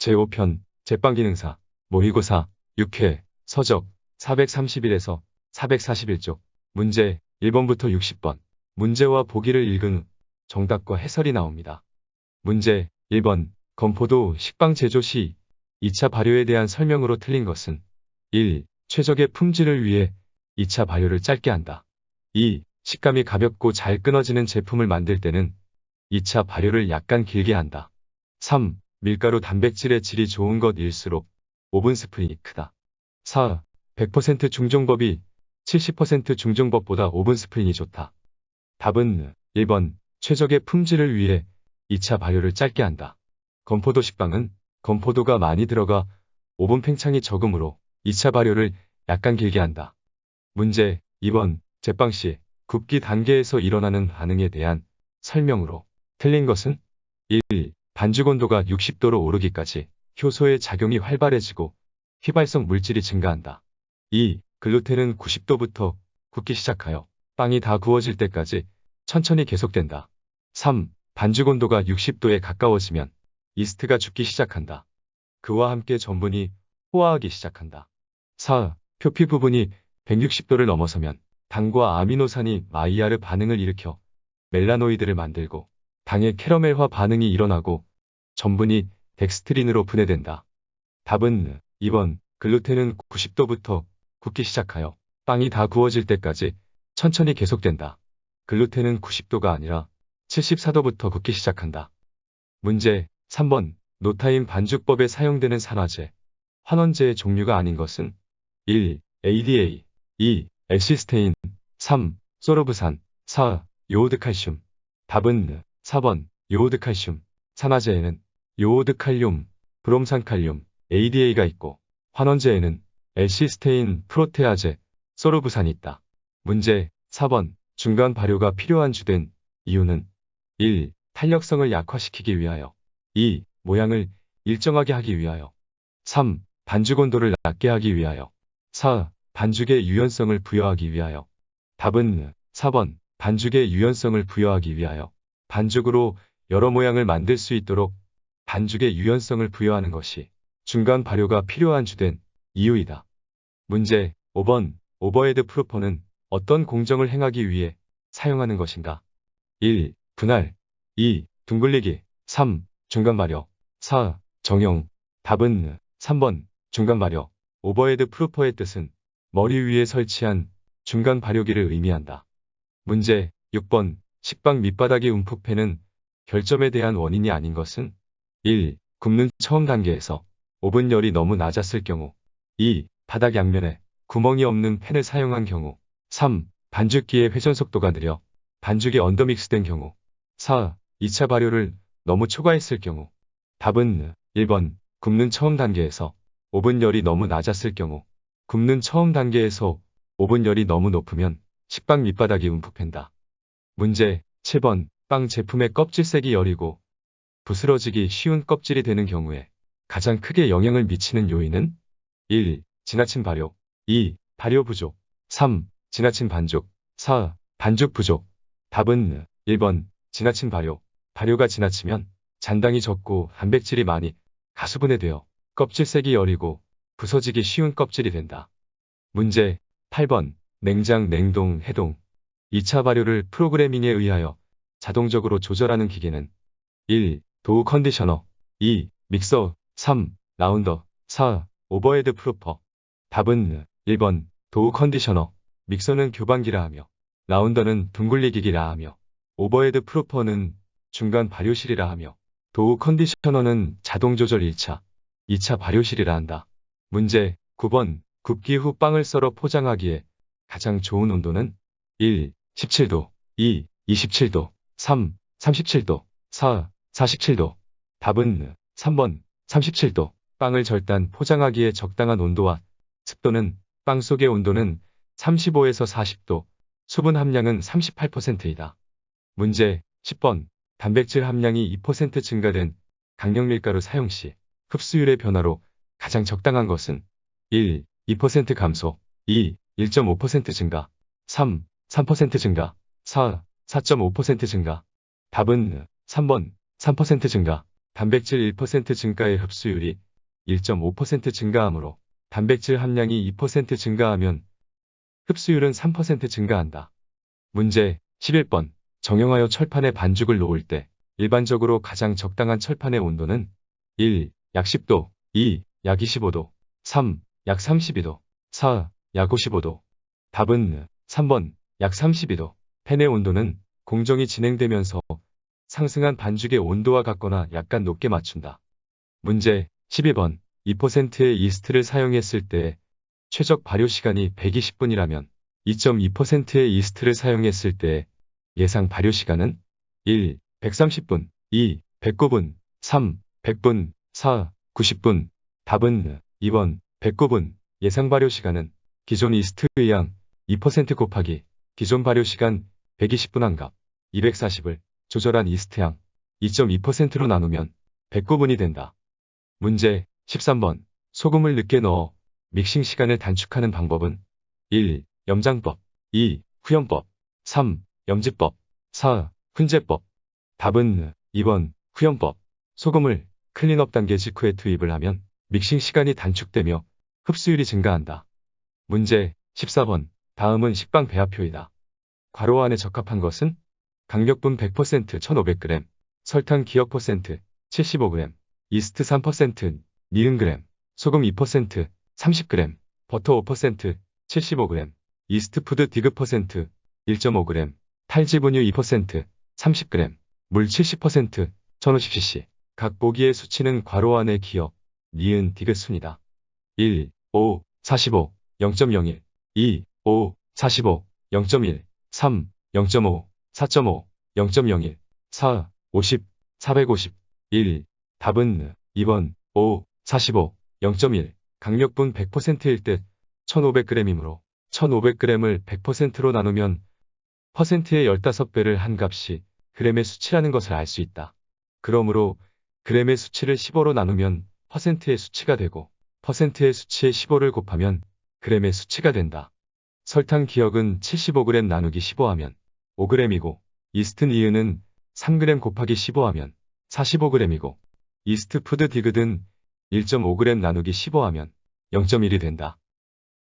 제5편 제빵기능사 모의고사 6회 서적 431에서 441쪽 문제 1번부터 60번 문제와 보기를 읽은 후 정답과 해설이 나옵니다. 문제 1번 건포도 식빵 제조 시 2차 발효에 대한 설명으로 틀린 것은 1. 최적의 품질을 위해 2차 발효를 짧게 한다. 2. 식감이 가볍고 잘 끊어지는 제품을 만들 때는 2차 발효를 약간 길게 한다. 3. 밀가루 단백질의 질이 좋은 것일수록 오븐 스프린이 크다. 4. 100% 중종법이 70% 중종법보다 오븐 스프린이 좋다. 답은 1번 최적의 품질을 위해 2차 발효를 짧게 한다. 건포도 식빵은 건포도가 많이 들어가 오븐 팽창이 적으므로 2차 발효를 약간 길게 한다. 문제 2번 제빵 시 굽기 단계에서 일어나는 반응에 대한 설명으로 틀린 것은 1. 반죽 온도가 60도로 오르기까지 효소의 작용이 활발해지고 휘발성 물질이 증가한다. 2. 글루텐은 90도부터 굳기 시작하여 빵이 다 구워질 때까지 천천히 계속된다. 3. 반죽 온도가 60도에 가까워지면 이스트가 죽기 시작한다. 그와 함께 전분이 호화하기 시작한다. 4. 표피 부분이 160도를 넘어서면 당과 아미노산이 마이야르 반응을 일으켜 멜라노이드를 만들고 당의 캐러멜화 반응이 일어나고 전분이 덱스트린으로 분해된다. 답은 2번 글루텐은 90도부터 굳기 시작하여 빵이 다 구워질 때까지 천천히 계속된다. 글루텐은 90도가 아니라 74도부터 굳기 시작한다. 문제 3번 노타임 반죽법에 사용되는 산화제, 환원제의 종류가 아닌 것은 1. ADA 2. 엘시스테인 3. 소르브산 4. 요오드칼슘. 답은 4번 요오드칼슘. 산화제에는 요오드칼륨, 브롬산칼륨, ADA가 있고 환원제에는 엘시스테인, 프로테아제, 소르브산이 있다. 문제 4번 중간 발효가 필요한 주된 이유는 1. 탄력성을 약화시키기 위하여 2. 모양을 일정하게 하기 위하여 3. 반죽 온도를 낮게 하기 위하여 4. 반죽의 유연성을 부여하기 위하여. 답은 4번 반죽의 유연성을 부여하기 위하여. 반죽으로 여러 모양을 만들 수 있도록 반죽의 유연성을 부여하는 것이 중간 발효가 필요한 주된 이유이다. 문제 5번 오버헤드 프로퍼는 어떤 공정을 행하기 위해 사용하는 것인가? 1. 분할 2. 둥글리기 3. 중간 발효 4. 정형. 답은 3번 중간 발효. 오버헤드 프로퍼의 뜻은 머리 위에 설치한 중간 발효기를 의미한다. 문제 6번 식빵 밑바닥이 움푹 패는 결점에 대한 원인이 아닌 것은 1. 굽는 처음 단계에서 오븐 열이 너무 낮았을 경우 2. 바닥 양면에 구멍이 없는 팬을 사용한 경우 3. 반죽기의 회전 속도가 느려 반죽이 언더믹스된 경우 4. 2차 발효를 너무 초과했을 경우. 답은 1번 굽는 처음 단계에서 오븐 열이 너무 낮았을 경우. 굽는 처음 단계에서 오븐 열이 너무 높으면 식빵 밑바닥이 움푹 팬다. 문제 7번 빵 제품의 껍질색이 여리고 부스러지기 쉬운 껍질이 되는 경우에 가장 크게 영향을 미치는 요인은 1. 지나친 발효 2. 발효 부족 3. 지나친 반죽 4. 반죽 부족. 답은 1번 지나친 발효. 발효가 지나치면 잔당이 적고 단백질이 많이 가수분해되어 껍질색이 여리고 부서지기 쉬운 껍질이 된다. 문제 8번 냉장, 냉동, 해동 2차 발효를 프로그래밍에 의하여 자동적으로 조절하는 기계는 1. 도우 컨디셔너 2. 믹서 3. 라운더 4. 오버헤드 프로퍼. 답은 1번 도우 컨디셔너. 믹서는 교반기라 하며 라운더는 둥글리기기라 하며 오버헤드 프로퍼는 중간 발효실이라 하며 도우 컨디셔너는 자동조절 1차, 2차 발효실이라 한다. 문제 9번 굽기 후 빵을 썰어 포장하기에 가장 좋은 온도는 1. 17도 2. 27도 3. 37도 4. 47도. 답은 3번 37도. 빵을 절단 포장하기에 적당한 온도와 습도는 빵 속의 온도는 35에서 40도, 수분 함량은 38%이다. 문제 10번 단백질 함량이 2% 증가된 강력 밀가루 사용 시 흡수율의 변화로 가장 적당한 것은 1. 2% 감소 2. 1.5% 증가 3. 3% 증가 4. 4.5% 증가. 답은 3번 3% 증가. 단백질 1% 증가의 흡수율이 1.5% 증가하므로 단백질 함량이 2% 증가하면 흡수율은 3% 증가한다. 문제 11번. 정형하여 철판에 반죽을 놓을 때 일반적으로 가장 적당한 철판의 온도는 1. 약 10도 2. 약 25도 3. 약 32도 4. 약 55도 답은 3번 약 32도. 팬의 온도는 공정이 진행되면서 상승한 반죽의 온도와 같거나 약간 높게 맞춘다. 문제 12번. 2%의 이스트를 사용했을 때 최적 발효 시간이 120분이라면 2.2%의 이스트를 사용했을 때 예상 발효 시간은 1. 130분 2. 109분 3. 100분 4. 90분 답은 2번 109분. 예상 발효 시간은 기존 이스트의 양 2% 곱하기 기존 발효 시간 120분 한 값 240을 조절한 이스트 양 2.2%로 나누면 109분이 된다. 문제 13번. 소금을 늦게 넣어 믹싱 시간을 단축하는 방법은 1. 염장법 2. 후염법 3. 염지법 4. 훈제법 답은 2번 후염법. 소금을 클린업 단계 직후에 투입을 하면 믹싱 시간이 단축되며 흡수율이 증가한다. 문제 14번. 다음은 식빵 배합표이다. 괄호 안에 적합한 것은 강력분 100% 1500g, 설탕 기억 퍼센트 75g, 이스트 3% 니은g, 소금 2% 30g, 버터 5% 75g, 이스트 푸드 디귿 퍼센트 1.5g, 탈지분유 2% 30g, 물 70% 1050cc. 각 보기의 수치는 괄호 안의 기억, 니은 디귿 순이다. 1, 5, 45, 0.01, 2, 5, 45, 0.1, 3, 0.5, 4.5, 0.01, 4, 50, 450, 1. 답은 2번 5, 45, 0.1. 강력분 100%일 때 1500g이므로 1500g을 100%로 나누면 퍼센트의 15배를 한 값이 그램의 수치라는 것을 알 수 있다. 그러므로 그램의 수치를 15로 나누면 퍼센트의 수치가 되고 퍼센트의 수치에 15를 곱하면 그램의 수치가 된다. 설탕 기억은 75g 나누기 15하면 5g이고 이스트 니은은 3g 곱하기 15하면 45g이고 이스트 푸드 디귿은 1.5g 나누기 15하면 0.1이 된다.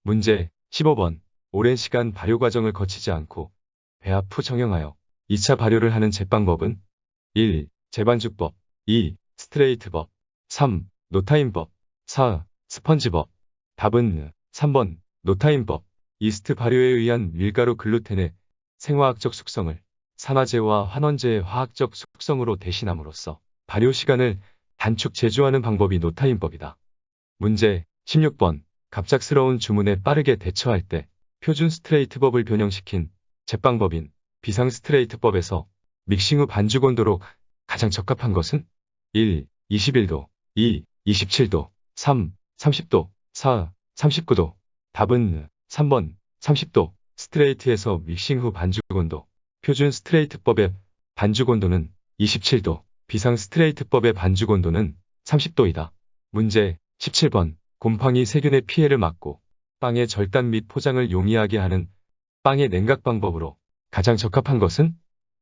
문제 15번. 오랜 시간 발효 과정을 거치지 않고 배합 후 정형하여 2차 발효를 하는 제빵법은 1. 재반죽법 2. 스트레이트법 3. 노타임법 4. 스펀지법 답은 3번 노타임법. 이스트 발효에 의한 밀가루 글루텐의 생화학적 숙성을 산화제와 환원제의 화학적 숙성으로 대신함으로써 발효 시간을 단축 제조하는 방법이 노타임법이다. 문제 16번. 갑작스러운 주문에 빠르게 대처할 때 표준 스트레이트법을 변형시킨 제빵법인 비상 스트레이트법에서 믹싱 후 반죽 온도로 가장 적합한 것은 1. 21도 2. 27도 3. 30도 4. 39도 답은 3번 30도. 스트레이트에서 믹싱 후 반죽 온도. 표준 스트레이트법의 반죽 온도는 27도. 비상 스트레이트법의 반죽 온도는 30도이다. 문제 17번. 곰팡이 세균의 피해를 막고 빵의 절단 및 포장을 용이하게 하는 빵의 냉각 방법으로 가장 적합한 것은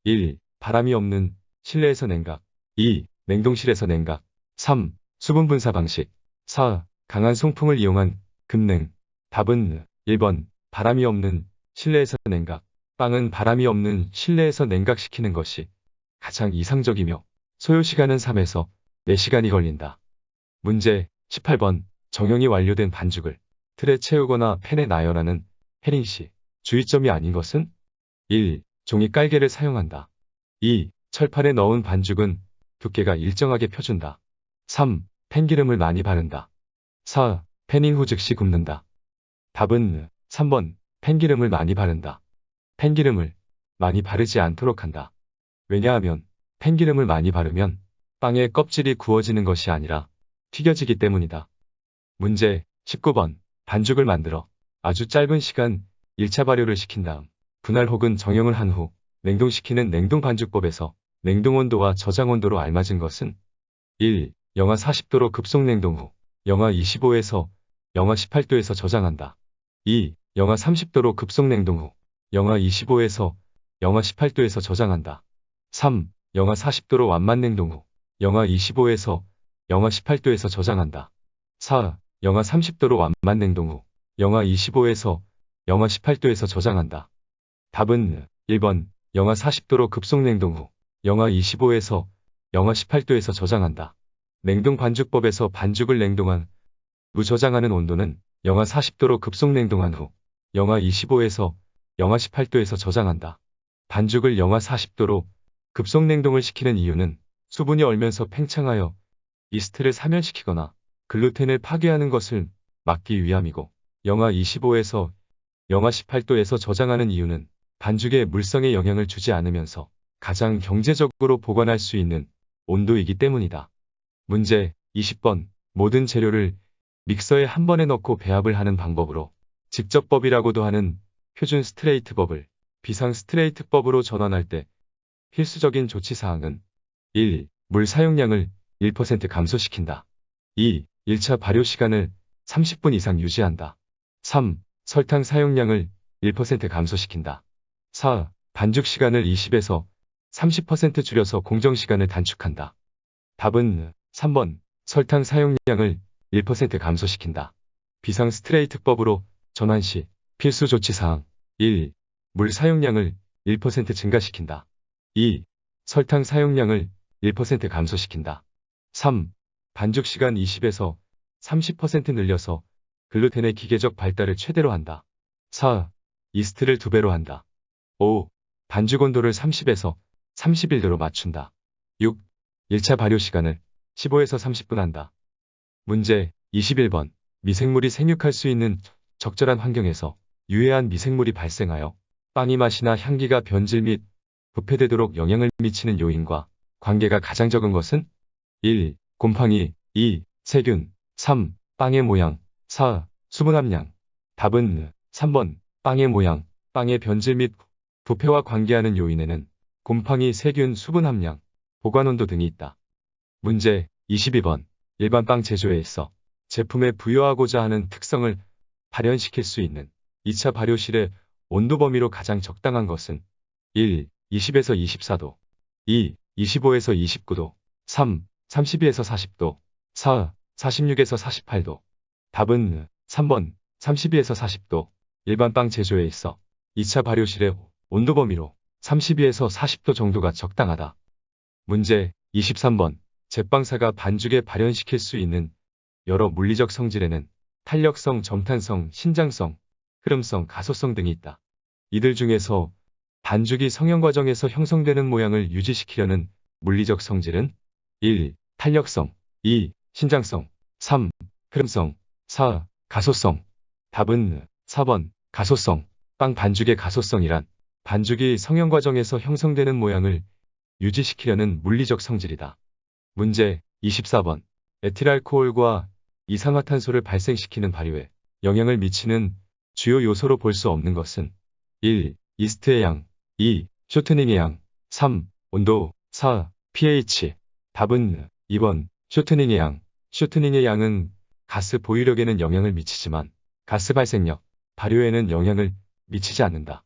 1. 바람이 없는 실내에서 냉각 2. 냉동실에서 냉각 3. 수분 분사 방식 4. 강한 송풍을 이용한 급냉 답은 1번 바람이 없는 실내에서 냉각. 빵은 바람이 없는 실내에서 냉각시키는 것이 가장 이상적이며 소요시간은 3에서 4시간이 걸린다. 문제 18번. 정형이 완료된 반죽을 틀에 채우거나 팬에 나열하는 헤링시. 주의점이 아닌 것은 1. 종이 깔개를 사용한다. 2. 철판에 넣은 반죽은 두께가 일정하게 펴준다. 3. 팬기름을 많이 바른다. 4. 패닝 후 즉시 굽는다. 답은 3번 팬기름을 많이 바른다. 팬기름을 많이 바르지 않도록 한다. 왜냐하면 팬기름을 많이 바르면 빵의 껍질이 구워지는 것이 아니라 튀겨지기 때문이다. 문제 19번. 반죽을 만들어 아주 짧은 시간 1차 발효를 시킨 다음 분할 혹은 정형을 한 후 냉동시키는 냉동반죽법에서 냉동온도와 저장온도로 알맞은 것은 1. 영하 40도로 급속냉동 후 영하 25에서 영하 18도에서 저장한다. 2. 영하 30도로 급속냉동 후 영하 25에서 영하 18도에서 저장한다. 3. 영하 40도로 완만냉동 후 영하 25에서 영하 18도에서 저장한다. 4. 영하 30도로 완만 냉동 후 영하 25에서 영하 18도에서 저장한다. 답은 1번 영하 40도로 급속 냉동 후 영하 25에서 영하 18도에서 저장한다. 냉동 반죽법에서 반죽을 냉동한 후 저장하는 온도는 영하 40도로 급속 냉동한 후 영하 25에서 영하 18도에서 저장한다. 반죽을 영하 40도로 급속 냉동을 시키는 이유는 수분이 얼면서 팽창하여 이스트를 사멸시키거나 글루텐을 파괴하는 것을 막기 위함이고, 영하 25에서 영하 18도에서 저장하는 이유는 반죽에 물성에 영향을 주지 않으면서 가장 경제적으로 보관할 수 있는 온도이기 때문이다. 문제 20번. 모든 재료를 믹서에 한 번에 넣고 배합을 하는 방법으로 직접법이라고도 하는 표준 스트레이트법을 비상 스트레이트법으로 전환할 때 필수적인 조치사항은 1. 물 사용량을 1% 감소시킨다. 2. 1차 발효 시간을 30분 이상 유지한다. 3. 설탕 사용량을 1% 감소시킨다. 4. 반죽 시간을 20에서 30% 줄여서 공정 시간을 단축한다. 답은 3번 설탕 사용량을 1% 감소시킨다. 비상 스트레이트법으로 전환 시 필수 조치사항 1. 물 사용량을 1% 증가시킨다. 2. 설탕 사용량을 1% 감소시킨다. 3. 반죽 시간 20에서 30% 늘려서 글루텐의 기계적 발달을 최대로 한다. 4. 이스트를 2배로 한다. 5. 반죽 온도를 30에서 31도로 맞춘다. 6. 1차 발효 시간을 15에서 30분 한다. 문제 21번. 미생물이 생육할 수 있는 적절한 환경에서 유해한 미생물이 발생하여 빵이 맛이나 향기가 변질 및 부패되도록 영향을 미치는 요인과 관계가 가장 적은 것은 1. 곰팡이 2. 세균 3. 빵의 모양 4. 수분 함량. 답은 3번 빵의 모양, 빵의 변질 및 부패와 관계하는 요인에는 곰팡이, 세균, 수분 함량, 보관 온도 등이 있다. 문제 22번. 일반 빵 제조에 있어 제품에 부여하고자 하는 특성을 발현시킬 수 있는 2차 발효실의 온도 범위로 가장 적당한 것은 1. 20에서 24도 2. 25에서 29도 3. 32에서 40도 4. 46에서 48도. 답은 3번 32에서 40도. 일반 빵 제조에 있어 2차 발효실의 온도 범위로 32에서 40도 정도가 적당하다. 문제 23번. 제빵사가 반죽에 발현시킬 수 있는 여러 물리적 성질에는 탄력성, 점탄성, 신장성, 흐름성, 가소성 등이 있다. 이들 중에서 반죽이 성형 과정에서 형성되는 모양을 유지시키려는 물리적 성질은 1. 탄력성 2. 신장성 3. 흐름성 4. 가소성. 답은 4번 가소성. 빵 반죽의 가소성이란 반죽이 성형 과정에서 형성되는 모양을 유지시키려는 물리적 성질이다. 문제 24번. 에틸알코올과 이산화탄소를 발생시키는 발효에 영향을 미치는 주요 요소로 볼 수 없는 것은 1. 이스트의 양 2. 쇼트닝의 양 3. 온도 4. pH. 답은 2번 쇼트닝의 양. 쇼트닝의 양은 가스 보유력에는 영향을 미치지만 가스 발생력, 발효에는 영향을 미치지 않는다.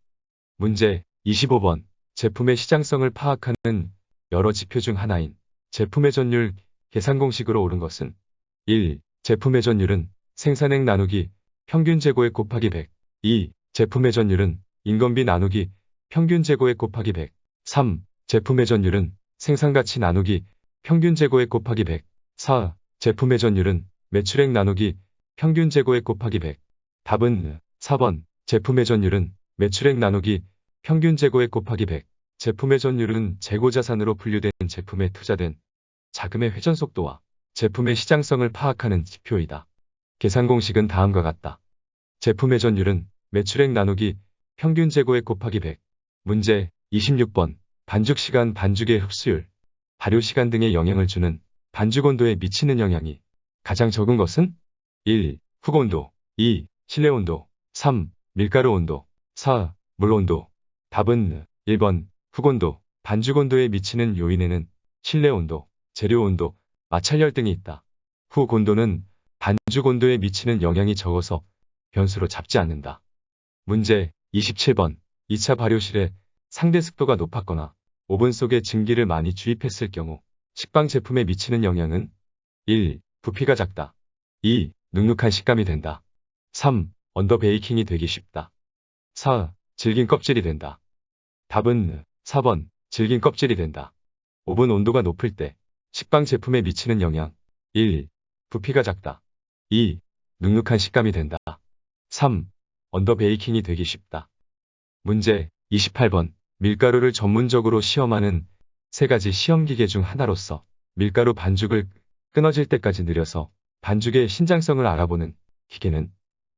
문제 25번. 제품의 시장성을 파악하는 여러 지표 중 하나인 제품의 전율 계산 공식으로 옳은 것은 1. 제품의 전율은 생산액 나누기 평균 재고액 곱하기 100. 2. 제품의 전율은 인건비 나누기 평균 재고액 곱하기 100. 3. 제품의 전율은 생산가치 나누기 평균 재고액 곱하기 100. 4. 제품의 전율은 매출액 나누기 평균 재고액 곱하기 100. 답은 4번 제품의 전율은 매출액 나누기 평균 재고액 곱하기 100. 제품의 전율은 재고자산으로 분류된 제품에 투자된 자금의 회전 속도와 제품의 시장성을 파악하는 지표이다. 계산 공식은 다음과 같다. 제품의 전율은 매출액 나누기 평균 재고액 곱하기 100. 문제 26번. 반죽 시간, 반죽의 흡수율, 발효 시간 등에 영향을 주는 반죽 온도에 미치는 영향이 가장 적은 것은 1. 훅 온도 2. 실내 온도 3. 밀가루 온도 4. 물 온도. 답은 1번 훅 온도. 반죽 온도에 미치는 요인에는 실내 온도, 재료 온도, 마찰열 등이 있다. 훅 온도는 반죽 온도에 미치는 영향이 적어서 변수로 잡지 않는다. 문제 27번. 2차 발효실에 상대 습도가 높았거나 오븐 속에 증기를 많이 주입했을 경우 식빵 제품에 미치는 영향은 1. 부피가 작다. 2. 눅눅한 식감이 된다. 3. 언더 베이킹이 되기 쉽다. 4. 질긴 껍질이 된다. 답은 4번, 질긴 껍질이 된다. 오븐 온도가 높을 때 식빵 제품에 미치는 영향 1. 부피가 작다. 2. 눅눅한 식감이 된다. 3. 언더 베이킹이 되기 쉽다. 문제 28번 밀가루를 전문적으로 시험하는 세 가지 시험 기계 중 하나로서 밀가루 반죽을 끊어질 때까지 느려서 반죽의 신장성을 알아보는 기계는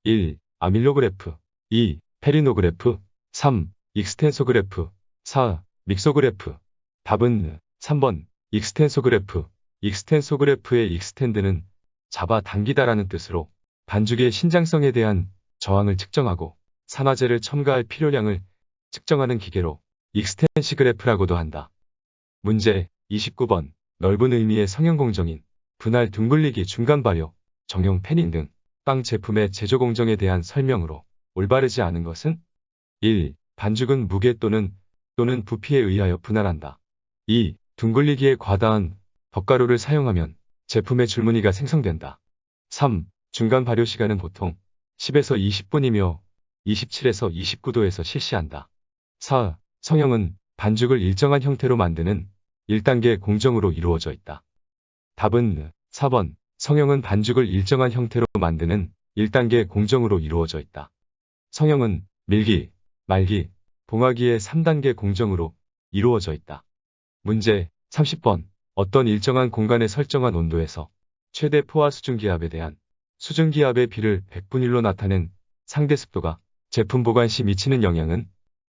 1. 아밀로그래프 2. 페리노그래프 3. 익스텐소그래프 4. 믹소그래프 답은 3번 익스텐소그래프 익스텐소그래프의 익스텐드는 잡아당기다라는 뜻으로 반죽의 신장성에 대한 저항을 측정하고 산화제를 첨가할 필요량을 측정하는 기계로 익스텐시그래프라고도 한다. 문제 29번 넓은 의미의 성형 공정인 분할 둥글리기 중간 발효, 정형 패닝 등 빵 제품의 제조 공정에 대한 설명으로 올바르지 않은 것은 1. 반죽은 무게 또는 부피에 의하여 분할한다. 2. 둥글리기에 과다한 덧가루를 사용하면 제품의 줄무늬가 생성된다. 3. 중간 발효 시간은 보통 10에서 20분이며 27에서 29도에서 실시한다. 4. 성형은 반죽을 일정한 형태로 만드는 1단계 공정으로 이루어져 있다. 답은 4번. 성형은 반죽을 일정한 형태로 만드는 1단계 공정으로 이루어져 있다. 성형은 밀기, 말기, 봉하기의 3단계 공정으로 이루어져 있다. 문제 30번. 어떤 일정한 공간에 설정한 온도에서 최대 포화 수증기압에 대한 수증기압의 비를 100분의 1로 나타낸 상대습도가 제품 보관 시 미치는 영향은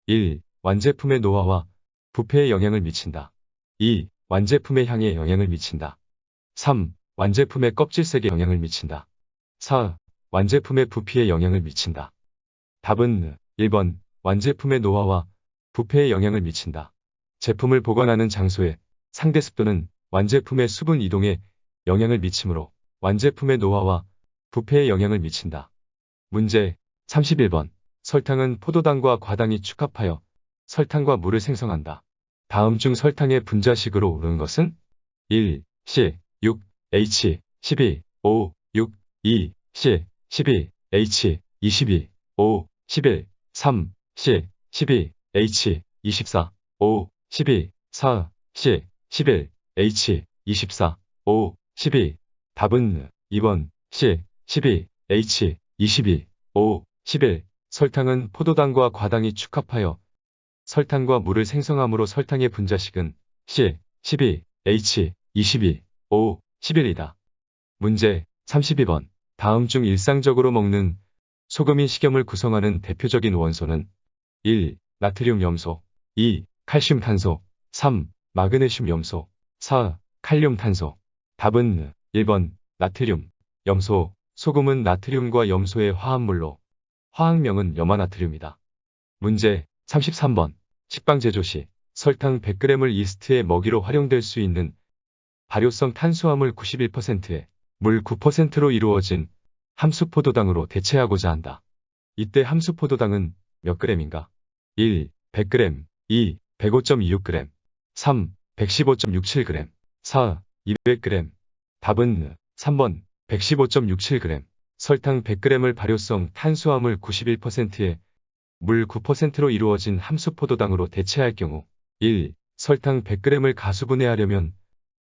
1. 완제품의 노화와 부패에 영향을 미친다. 2. 완제품의 향에 영향을 미친다. 3. 완제품의 껍질색에 영향을 미친다. 4. 완제품의 부피에 영향을 미친다. 답은 1번 완제품의 노화와 부패에 영향을 미친다. 제품을 보관하는 장소의 상대습도는 완제품의 수분 이동에 영향을 미치므로 완제품의 노화와 부패에 영향을 미친다. 문제 31번 설탕은 포도당과 과당이 축합하여 설탕과 물을 생성한다. 다음 중 설탕의 분자식으로 오르는 것은 1. C, 6, H, 12, O, 6, 2, C, 12, H, 22, O, 11, 3, C, 12, H, 24, O, 12, 4, C, 11, H, 24, O, 12. 답은 2번 C, 12, H, 22, O, 11. 설탕은 포도당과 과당이 축합하여 설탕과 물을 생성하므로 설탕의 분자식은 C, 12, H, 22, O, 11이다. 문제 32번 다음 중 일상적으로 먹는 소금인 식염을 구성하는 대표적인 원소는 1. 나트륨 염소 2. 칼슘 탄소 3. 마그네슘 염소 4. 칼륨 탄소 답은 1번 나트륨 염소 소금은 나트륨과 염소의 화합물로 화학명은 염화나트륨이다. 문제 33번 식빵 제조 시 설탕 100g을 이스트의 먹이로 활용될 수 있는 발효성 탄수화물 91%에 물 9%로 이루어진 함수포도당으로 대체하고자 한다. 이때 함수포도당은 몇 g인가? 1. 100g 2. 105.26g 3. 115.67g 4. 200g 답은 3번 115.67g 설탕 100g을 발효성 탄수화물 91%에 물 9%로 이루어진 함수포도당으로 대체할 경우 1. 설탕 100g을 가수분해하려면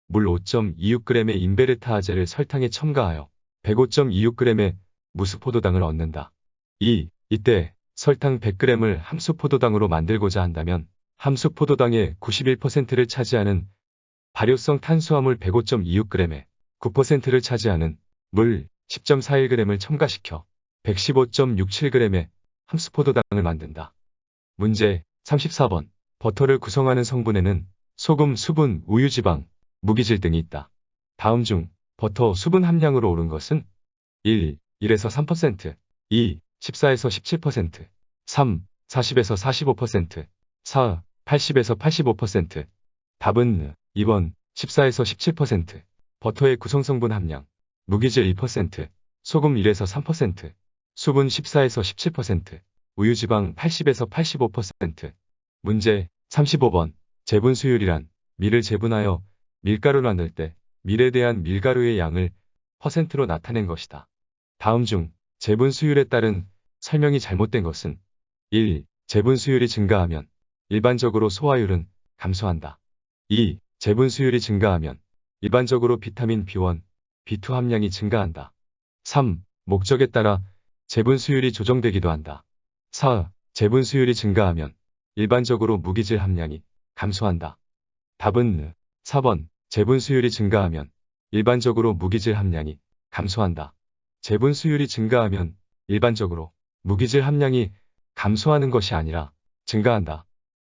물 5.26g의 인베르타아제를 설탕에 첨가하여 105.26g의 무수포도당을 얻는다. 2. 이때 설탕 100g을 함수포도당으로 만들고자 한다면 함수포도당의 91%를 차지하는 발효성 탄수화물 105.26g에 9%를 차지하는 물 10.41g을 첨가시켜 115.67g의 함수포도당을 만든다. 문제 34번 버터를 구성하는 성분에는 소금, 수분, 우유지방, 무기질 등이 있다. 다음 중 버터 수분 함량으로 오른 것은 1. 1에서 3%, 2. 14에서 17%, 3. 40에서 45%, 4. 80에서 85%. 답은 2번 14에서 17%. 버터의 구성성분 함량 무기질 2%, 소금 1에서 3%, 수분 14에서 17%, 우유지방 80에서 85%. 문제 35번 재분수율이란 밀을 재분하여 밀가루를 만들 때 밀에 대한 밀가루의 양을 퍼센트로 나타낸 것이다. 다음 중 제분 수율에 따른 설명이 잘못된 것은 1. 제분 수율이 증가하면 일반적으로 소화율은 감소한다. 2. 제분 수율이 증가하면 일반적으로 비타민 B1, B2 함량이 증가한다. 3. 목적에 따라 제분 수율이 조정되기도 한다. 4. 제분 수율이 증가하면 일반적으로 무기질 함량이 감소한다. 답은 4번. 제분 수율이 증가하면 일반적으로 무기질 함량이 감소한다. 제분 수율이 증가하면 일반적으로 무기질 함량이 감소하는 것이 아니라 증가한다.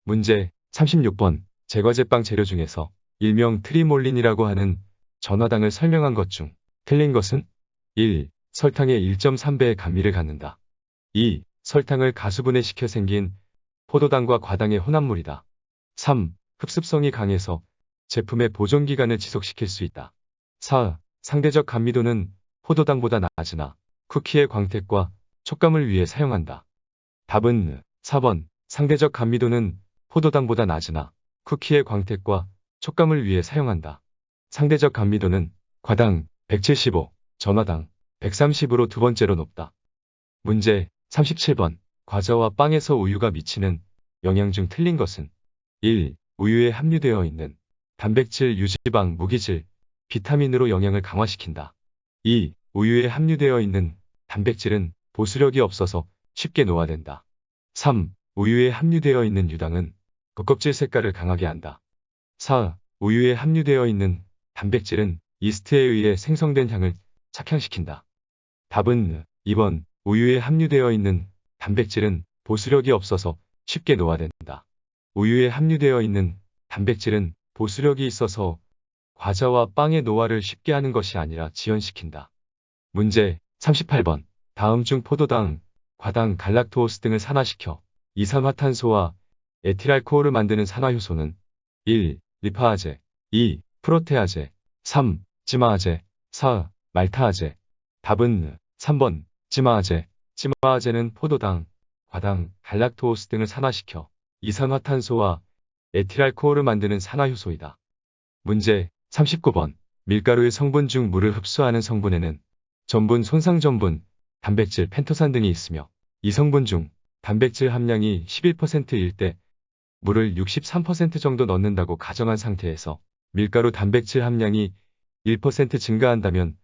문제 36번. 제과제빵 재료 중에서 일명 트리몰린이라고 하는 전화당을 설명한 것 중 틀린 것은 1. 설탕의 1.3배의 감미를 갖는다. 2. 설탕을 가수분해시켜 생긴 포도당과 과당의 혼합물이다. 3. 흡습성이 강해서 제품의 보존기간을 지속시킬 수 있다. 4. 상대적 감미도는 포도당보다 낮으나 쿠키의 광택과 촉감을 위해 사용한다. 답은 4번. 상대적 감미도는 포도당보다 낮으나 쿠키의 광택과 촉감을 위해 사용한다. 상대적 감미도는 과당 175, 전화당 130으로 두 번째로 높다. 문제 37번. 과자와 빵에서 우유가 미치는 영향 중 틀린 것은 1. 우유에 함유되어 있는 단백질, 유지방, 무기질, 비타민으로 영양을 강화시킨다. 2. 우유에 함유되어 있는 단백질은 보수력이 없어서 쉽게 노화된다. 3. 우유에 함유되어 있는 유당은 겉껍질 색깔을 강하게 한다. 4. 우유에 함유되어 있는 단백질은 이스트에 의해 생성된 향을 착향시킨다. 답은 2번. 우유에 함유되어 있는 단백질은 보수력이 없어서 쉽게 노화된다. 우유에 함유되어 있는 단백질은 보수력이 있어서 과자와 빵의 노화를 쉽게 하는 것이 아니라 지연시킨다. 문제 38번. 다음 중 포도당, 과당, 갈락토스 등을 산화시켜 이산화탄소와 에틸알코올을 만드는 산화효소는 1. 리파아제 2. 프로테아제 3. 지마아제 4. 말타아제. 답은 3번. 지마아제. 지마아제는 포도당, 과당, 갈락토스 등을 산화시켜 이산화탄소와 에틸알코올을 만드는 산화효소이다. 문제 39번. 밀가루의 성분 중 물을 흡수하는 성분에는 전분, 손상전분, 단백질, 펜토산 등이 있으며 이 성분 중 단백질 함량이 11%일 때 물을 63% 정도 넣는다고 가정한 상태에서 밀가루 단백질 함량이 1% 증가한다면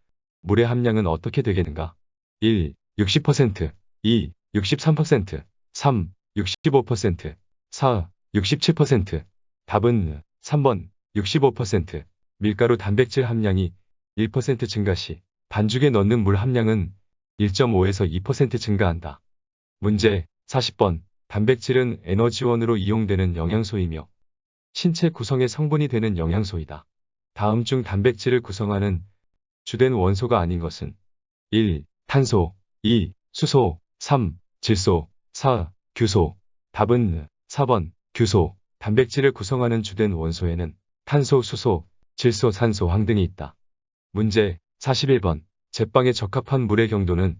물의 함량은 어떻게 되겠는가? 1. 60%, 2. 63%, 3. 65%, 4. 67%. 답은 3번 65%. 밀가루 단백질 함량이 1% 증가 시 반죽에 넣는 물 함량은 1.5에서 2% 증가한다. 문제 40번. 단백질은 에너지원으로 이용되는 영양소이며 신체 구성의 성분이 되는 영양소이다. 다음 중 단백질을 구성하는 주된 원소가 아닌 것은 1. 탄소 2. 수소 3. 질소 4. 규소. 답은 4번 규소. 단백질을 구성하는 주된 원소에는 탄소, 수소, 질소, 산소, 황 등이 있다. 문제 41번. 제빵에 적합한 물의 경도는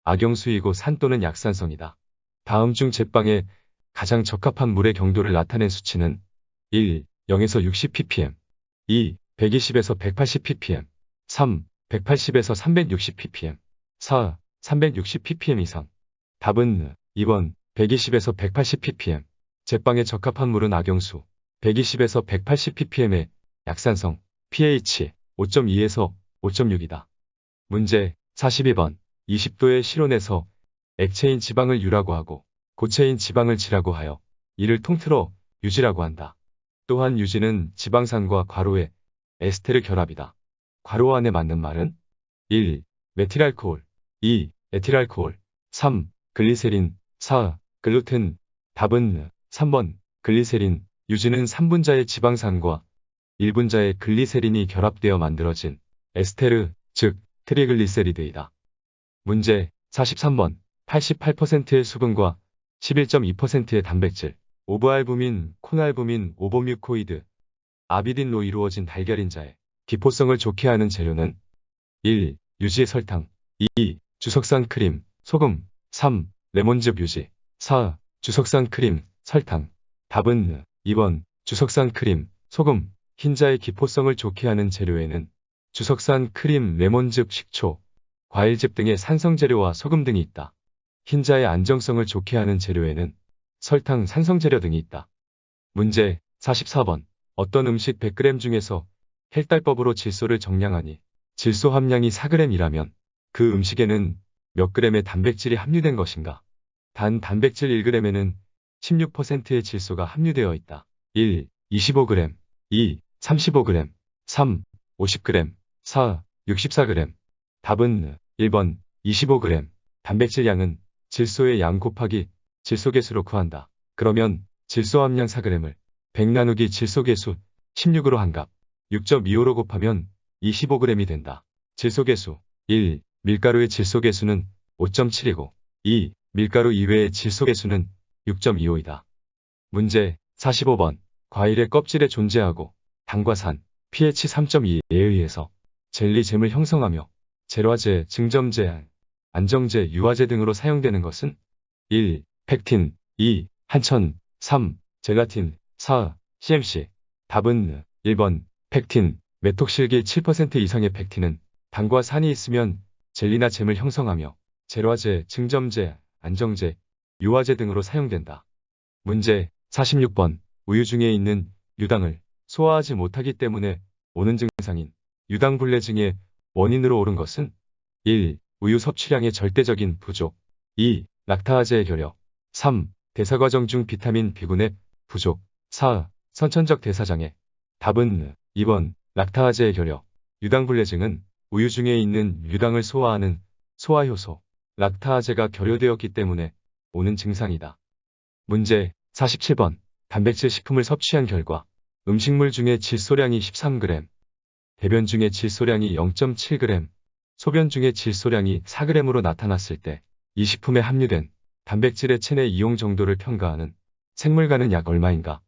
악영수이고 산 또는 약산성이다. 다음 중 제빵에 가장 적합한 물의 경도를 나타낸 수치는 1. 0에서 60 ppm 2. 120에서 180 ppm 3. 180에서 360 ppm 4. 360 ppm 이상. 답은 2번 120에서 180 ppm. 제빵에 적합한 물은 악영수 120에서 180 ppm의 약산성 pH 5.2에서 5.6이다. 문제 42번. 20도의 실온에서 액체인 지방을 유라고 하고 고체인 지방을 지라고 하여 이를 통틀어 유지라고 한다. 또한 유지는 지방산과 괄호의 에스테르 결합이다. 괄호 안에 맞는 말은 1. 메틸알코올 2. 에틸알코올 3. 글리세린 4. 글루텐. 답은 3번 글리세린. 유지는 3분자의 지방산과 1분자의 글리세린이 결합되어 만들어진 에스테르, 즉 트리글리세리드이다. 문제 43번. 88%의 수분과 11.2%의 단백질, 오브알부민, 콘알부민, 오보뮤코이드, 아비딘로 이루어진 달걀인자의 기포성을 좋게 하는 재료는 1. 유지 설탕 2. 주석산 크림, 소금 3. 레몬즙 유지 4. 주석산 크림, 설탕. 답은 2번 주석산 크림, 소금. 흰자의 기포성을 좋게 하는 재료에는 주석산, 크림, 레몬즙, 식초, 과일즙 등의 산성재료와 소금 등이 있다. 흰자의 안정성을 좋게 하는 재료에는 설탕, 산성재료 등이 있다. 문제 44번. 어떤 음식 100g 중에서 헬달법으로 질소를 정량하니 질소 함량이 4g이라면 그 음식에는 몇 g의 단백질이 함유된 것인가? 단백질 1g에는 16%의 질소가 함유되어 있다. 1. 25g 2. 35g 3. 50g 4. 64g 답은 1번 25g 단백질 양은 질소의 양 곱하기 질소계수로 구한다. 그러면 질소 함량 4g을 100 나누기 질소계수 16으로 한 값 6.25로 곱하면 25g이 된다. 질소계수 1. 밀가루의 질소계수는 5.7이고 2. 밀가루 이외의 질소계수는 6.25이다. 문제 45번. 과일의 껍질에 존재하고 당과 산, pH 3.2에 의해서 젤리잼을 형성하며 제로화제, 증점제, 안정제, 유화제 등으로 사용되는 것은 1. 펙틴 2. 한천 3. 젤라틴 4. CMC 답은 1번 펙틴 메톡실기 7% 이상의 펙틴은 당과 산이 있으면 젤리나 잼을 형성하며 제로화제, 증점제, 안정제, 유화제 등으로 사용된다. 문제 46번. 우유 중에 있는 유당을 소화하지 못하기 때문에 오는 증상인 유당불내증의 원인으로 오른 것은 1. 우유 섭취량의 절대적인 부족 2. 락타아제의 결여 3. 대사과정 중 비타민 B군의 부족 4. 선천적 대사장애 답은 2번 락타아제의 결여 유당불내증은 우유 중에 있는 유당을 소화하는 소화효소 락타아제가 결여되었기 때문에 오는 증상이다. 문제 47번. 단백질 식품을 섭취한 결과 음식물 중에 질소량이 13g, 대변 중에 질소량이 0.7g, 소변 중에 질소량이 4g으로 나타났을 때 이 식품에 함유된 단백질의 체내 이용 정도를 평가하는 생물가는 약 얼마인가?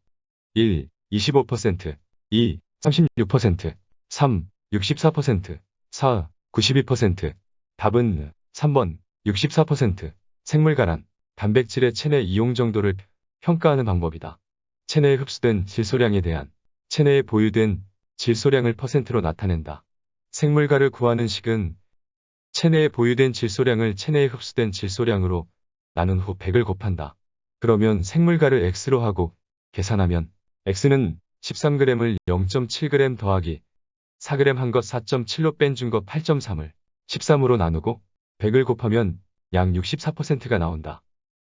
1. 25%, 2. 36%, 3. 64%, 4. 92% 답은 3번 64% 생물가란 단백질의 체내 이용 정도를 평가하는 방법이다. 체내에 흡수된 질소량에 대한 체내에 보유된 질소량을 퍼센트로 나타낸다. 생물가를 구하는 식은 체내에 보유된 질소량을 체내에 흡수된 질소량으로 나눈 후 100을 곱한다. 그러면 생물가를 x로 하고 계산하면 x는 13g을 0.7g 더하기 4g 한 것 4.7로 뺀 것 8.3을 13으로 나누고 100을 곱하면 약 64%가 나온다.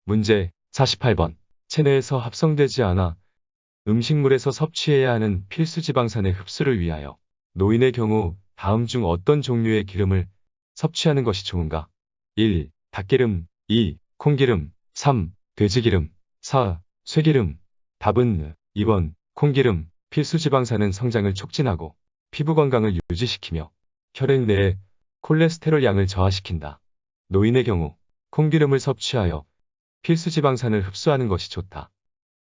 문제 48번. 체내에서 합성되지 않아 음식물에서 섭취해야 하는 필수 지방산의 흡수를 위하여 노인의 경우 다음 중 어떤 종류의 기름을 섭취하는 것이 좋은가? 1. 닭기름 2. 콩기름 3. 돼지기름 4. 쇠기름 답은 2번 콩기름 필수 지방산은 성장을 촉진하고 피부 건강을 유지시키며 혈액 내의 콜레스테롤 양을 저하시킨다. 노인의 경우 콩기름을 섭취하여 필수 지방산을 흡수하는 것이 좋다.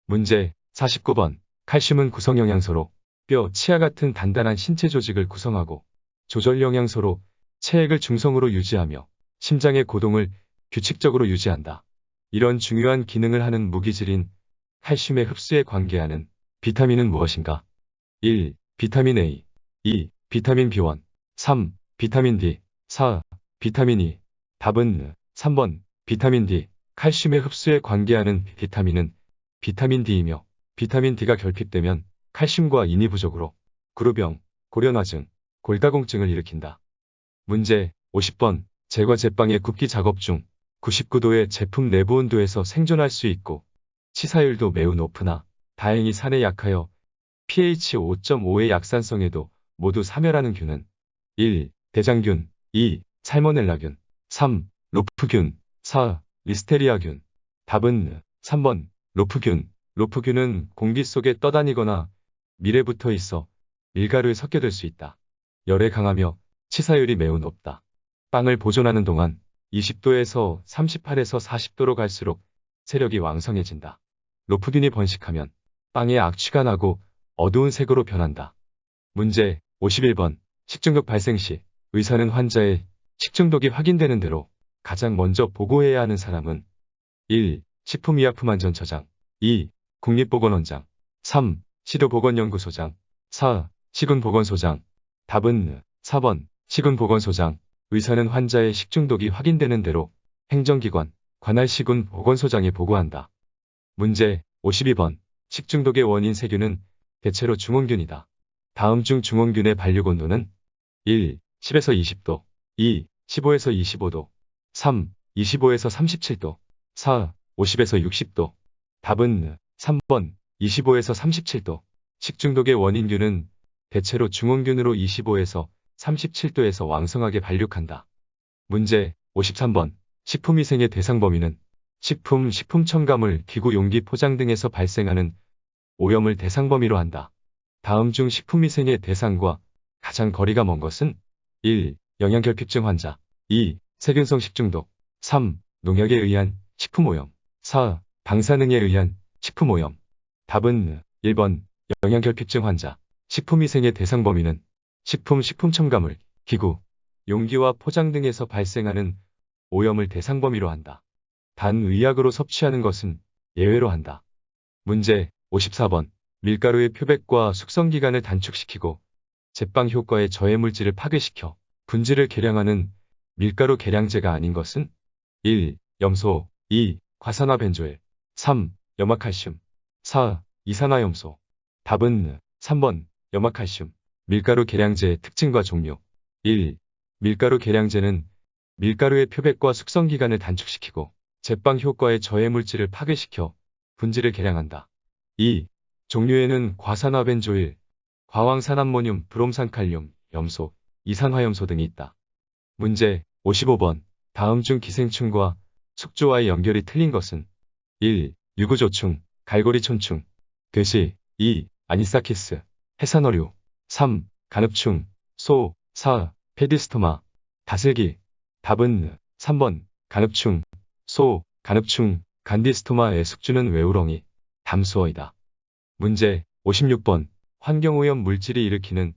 문제 49번. 칼슘은 구성영양소로 뼈, 치아 같은 단단한 신체 조직을 구성하고 조절영양소로 체액을 중성으로 유지하며 심장의 고동을 규칙적으로 유지한다. 이런 중요한 기능을 하는 무기질인 칼슘의 흡수에 관계하는 비타민은 무엇인가? 1. 비타민 A 2. 비타민 B1 3. 비타민 D 4. 비타민 E 답은 3번 비타민 D 칼슘의 흡수에 관계하는 비타민은 비타민 D이며 비타민 D가 결핍되면 칼슘과 인이 부족으로 구루병, 고련화증, 골다공증을 일으킨다. 문제 50번. 제과 제빵의 굽기 작업 중 99도의 제품 내부 온도에서 생존할 수 있고 치사율도 매우 높으나 다행히 산에 약하여 pH 5.5의 약산성에도 모두 사멸하는 균은 1. 대장균 2. 살모넬라균 3. 로프균 4. 리스테리아균 답은 3번 로프균 로프균은 공기 속에 떠다니거나 밀에 붙어 있어 밀가루에 섞여들 수 있다. 열에 강하며 치사율이 매우 높다. 빵을 보존하는 동안 20도에서 38에서 40도로 갈수록 세력이 왕성해진다. 로프균이 번식하면 빵에 악취가 나고 어두운 색으로 변한다. 문제 51번. 식중독 발생 시 의사는 환자의 식중독이 확인되는 대로 가장 먼저 보고해야 하는 사람은 1. 식품의약품안전처장 2. 국립보건원장 3. 시도보건연구소장 4. 식운보건소장. 답은 4번. 식운보건소장. 의사는 환자의 식중독이 확인되는 대로 행정기관, 관할 식운보건소장에 보고한다. 문제 52번. 식중독의 원인 세균은 대체로 중원균이다. 다음 중 중원균의 발육온도는 1. 10에서 20도 2. 15에서 25도 3. 25에서 37도 4. 50에서 60도 답은 3번 25에서 37도 식중독의 원인균은 대체로 중원균으로 25에서 37도에서 왕성하게 발육한다. 문제 53번. 식품위생의 대상 범위는 식품, 식품 첨가물, 기구, 용기, 포장 등에서 발생하는 오염을 대상 범위로 한다. 다음 중 식품위생의 대상과 가장 거리가 먼 것은 1. 영양결핍증 환자 2. 세균성 식중독 3. 농약에 의한 식품오염 4. 방사능에 의한 식품오염 답은 1번 영양결핍증 환자 식품위생의 대상 범위는 식품, 식품 첨가물, 기구, 용기와 포장 등에서 발생하는 오염을 대상 범위로 한다. 단 의약으로 섭취하는 것은 예외로 한다. 문제 54번. 밀가루의 표백과 숙성기간을 단축시키고 제빵 효과의 저해물질을 파괴시켜 분질을 개량하는 밀가루 계량제가 아닌 것은 1. 염소 2. 과산화벤조일 3. 염화칼슘 4. 이산화염소 답은 3번 염화칼슘 밀가루 계량제의 특징과 종류 1. 밀가루 계량제는 밀가루의 표백과 숙성기간을 단축시키고 제빵 효과의 저해물질을 파괴시켜 분질을 개량한다. 2. 종류에는 과산화벤조일, 과황산암모늄, 브롬산칼륨, 염소, 이산화염소 등이 있다. 문제 55번. 다음 중 기생충과 숙주와의 연결이 틀린 것은 1. 유구조충, 갈고리촌충, 돼지 2. 아니사키스, 해산어류 3. 간흡충, 소 4. 페디스토마, 다슬기 답은 3번 간흡충, 소, 간흡충, 간디스토마의 숙주는 외우렁이, 담수어이다. 문제 56번. 환경오염 물질이 일으키는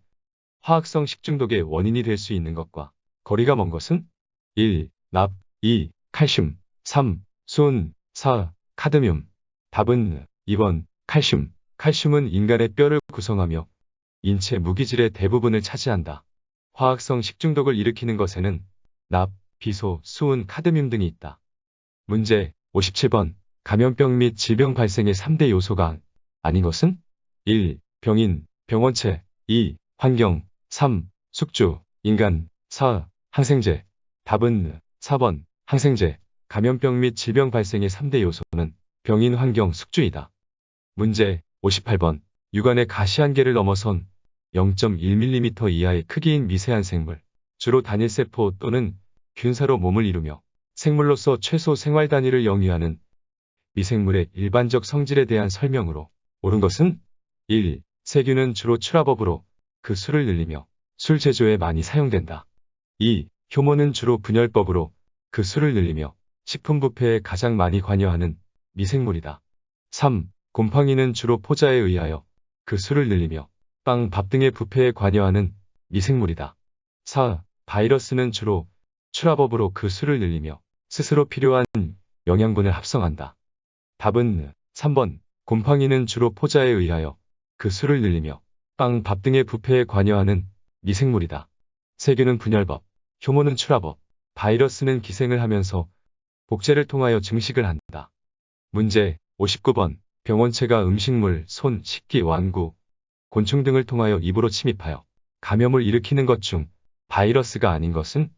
화학성 식중독의 원인이 될 수 있는 것과 거리가 먼 것은 1. 납 2. 칼슘 3. 수은 4. 카드뮴 답은 2번 칼슘 칼슘은 인간의 뼈를 구성하며 인체 무기질의 대부분을 차지한다. 화학성 식중독을 일으키는 것에는 납, 비소, 수은, 카드뮴 등이 있다. 문제 57번. 감염병 및 질병 발생의 3대 요소가 아닌 것은 1. 병인, 병원체 2. 환경 3. 숙주, 인간 4. 항생제 답은 4번 항생제 감염병 및 질병 발생의 3대 요소는 병인, 환경, 숙주이다. 문제 58번. 육안의 가시 한계를 넘어선 0.1mm 이하의 크기인 미세한 생물, 주로 단일세포 또는 균사로 몸을 이루며 생물로서 최소 생활 단위를 영위하는 미생물의 일반적 성질에 대한 설명으로 옳은 것은 1. 세균은 주로 출합업으로 그 수를 늘리며 술 제조에 많이 사용된다. 2. 효모는 주로 분열법으로 그 수를 늘리며 식품 부패에 가장 많이 관여하는 미생물이다. 3. 곰팡이는 주로 포자에 의하여 그 수를 늘리며 빵, 밥 등의 부패에 관여하는 미생물이다. 4. 바이러스는 주로 출합업으로 그 수를 늘리며 스스로 필요한 영양분을 합성한다. 답은 3번 곰팡이는 주로 포자에 의하여 그 수를 늘리며 빵, 밥 등의 부패에 관여하는 미생물이다. 세균은 분열법, 효모는 출합업, 바이러스는 기생을 하면서 복제를 통하여 증식을 한다. 문제 59번. 병원체가 음식물, 손, 식기, 완구, 곤충 등을 통하여 입으로 침입하여 감염을 일으키는 것 중 바이러스가 아닌 것은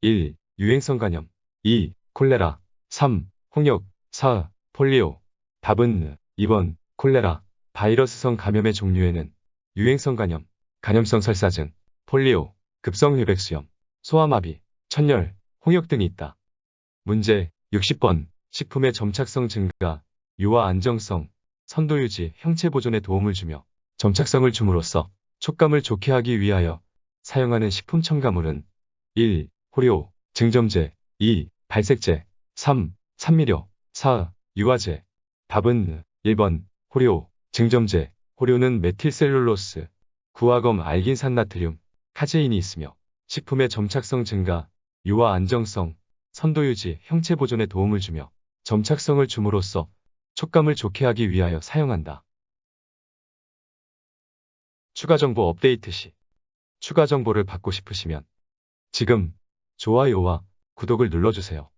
1. 유행성 감염 2. 콜레라 3. 홍역 4. 폴리오 답은 2번 콜레라 바이러스성 감염의 종류에는 유행성 감염, 간염성 설사증, 폴리오, 급성 뇌백수염, 소아마비, 천열, 홍역 등이 있다. 문제 60번. 식품의 점착성 증가, 유화 안정성, 선도 유지, 형체 보존에 도움을 주며 점착성을 줌으로써 촉감을 좋게 하기 위하여 사용하는 식품 첨가물은 1. 호료, 증점제 2. 발색제 3. 산미료 4. 유화제 답은 1번 호료, 증점제 호료는 메틸셀룰로스, 구화검, 알긴산나트륨, 카제인이 있으며 식품의 점착성 증가, 유화 안정성, 선도 유지, 형체 보존에 도움을 주며 점착성을 줌으로써 촉감을 좋게 하기 위하여 사용한다. 추가 정보 업데이트 시 추가 정보를 받고 싶으시면 지금 좋아요와 구독을 눌러주세요.